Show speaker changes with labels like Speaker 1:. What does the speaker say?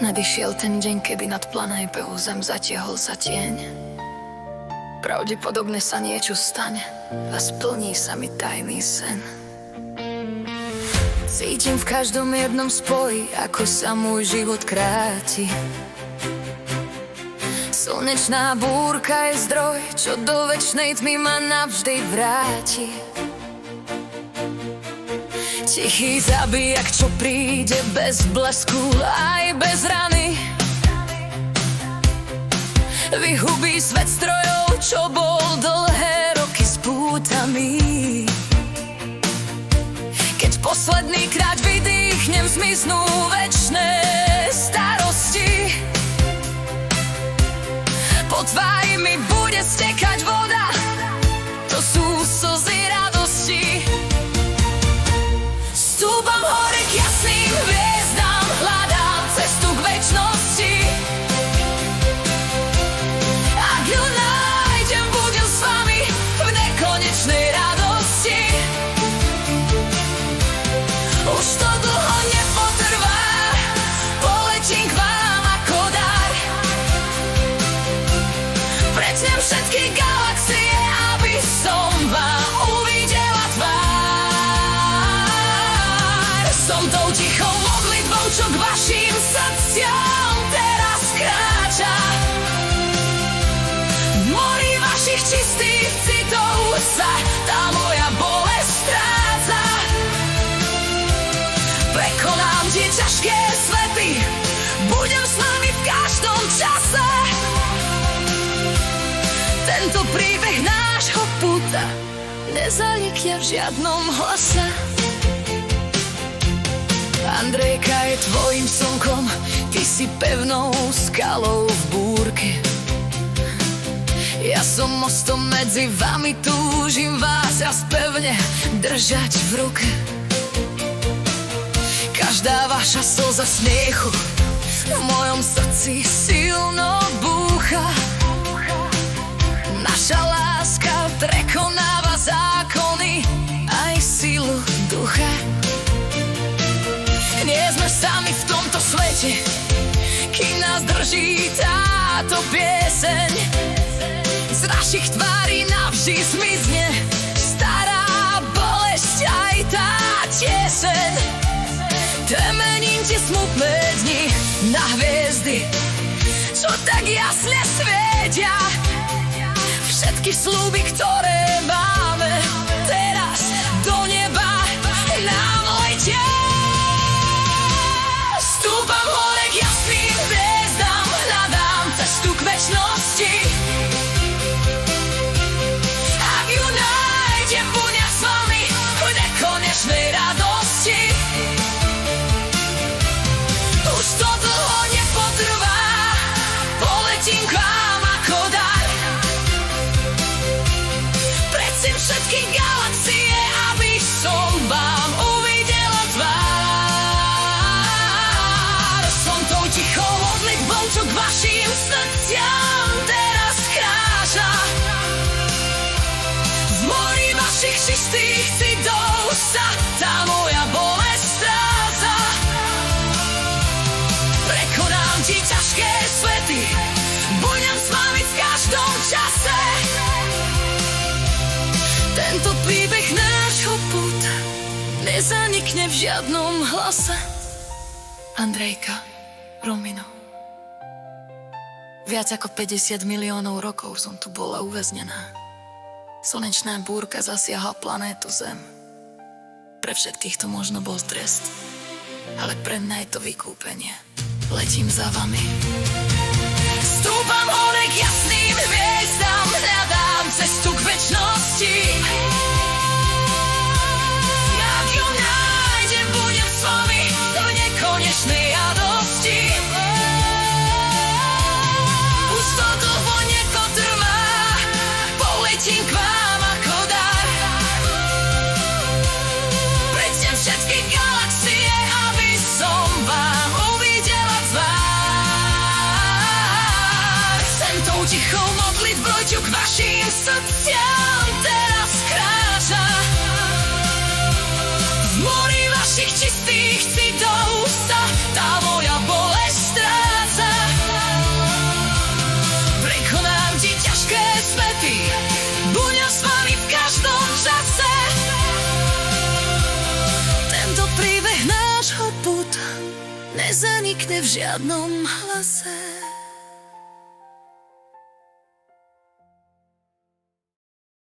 Speaker 1: Nadišiel ten deň, kedy nad planétou Zem zatiahol sa tieň. Pravdepodobne sa niečo stane a splní sa mi tajný sen. Cítim v každom jednom spoji, ako sa môj život kráti. Slnečná búrka je zdroj, čo do večnej tmy ma navždy vráti. Tichý zabijak, čo príde bez blesku aj bez rany. Vyhubí svet strojov, čo bol dlhé roky spútaný. Keď posledný krát vydýchnem, zmiznú večné starosti. Po tvári mi bude stekať voda, to sú slzy radosti. Stúpam hore k jasným hviezdám, hľadám cestu k večnosti. Ak ju nájdem, budem s vami v nekonečnej radosti. Už to dlho nepotrvá, poletím k vám ako dar. Pretnem všetky galaxie, aby som vám uvidela tvár. Som tou tichou modlitbou, čo k vašim srdciam teraz kráča. V mori vašich čistých citov sa tá moja bolesť stráca. Prekonám tie ťažké svety, budem s vami v každom čase. Tento príbeh nášho puta nezanikne v žiadnom hlase. Andrejka je tvojim slnkom, ty si pevnou skalou v búrke. Ja som mostom medzi vami, túžim vás raz pevne držať v ruke. Každá vaša slza smiechu v mojom srdci silno búcha. Naša láska prekonáva zákony aj silu ducha. Nie sme sami v tomto svete, kým nás drží táto pieseň. Z našich tvári navždy zmizne stará bolesť aj tá tieseň. Premením tie smutné dni na hviezdy, čo tak jasne svietia. Všetky sľuby, ktoré máme teraz do neba nám letia. Stúpam hore k jasným hviezdám, hľadám cestu k večnosti. Ak ju nájdem, budem s vami v nekonečnej radosti. Už to dlho nepotrvá, poletím k vám ako dar. Pretnem všetky galaxie, aby som vám uvidela tvár. Som tou tichou modlitbou, čo k vašim srdciam teraz kráča. V mori vašich čistých citov sa tá moja bolesť stráca. Prekonám tie ťažké svety, budem s vami v každom čase. Tento príbeh nášho puta nezanikne v žiadnom hlase. Andrejka, Romino. Viac ako 50 miliónov rokov som tu bola uväznená. Slnečná búrka zasiahla planétu Zem. Pre všetkých to možno bol trest, ale pre mňa je to vykúpenie. Letím za vami. Stúpam hore k jasným hviezdám, hľadám cestu k večnosti. Jak ju nájdem, budem s vami v nekonečnej radosti. Už to dlho nepotrvá, poletím k vám ako dar. Pretnem všetky galaxie, aby som vám uvidela tvár. Sem tou tichou modlitbou, čo k vašim srdciam teraz kráča. nezanikne v žiadnom hlase.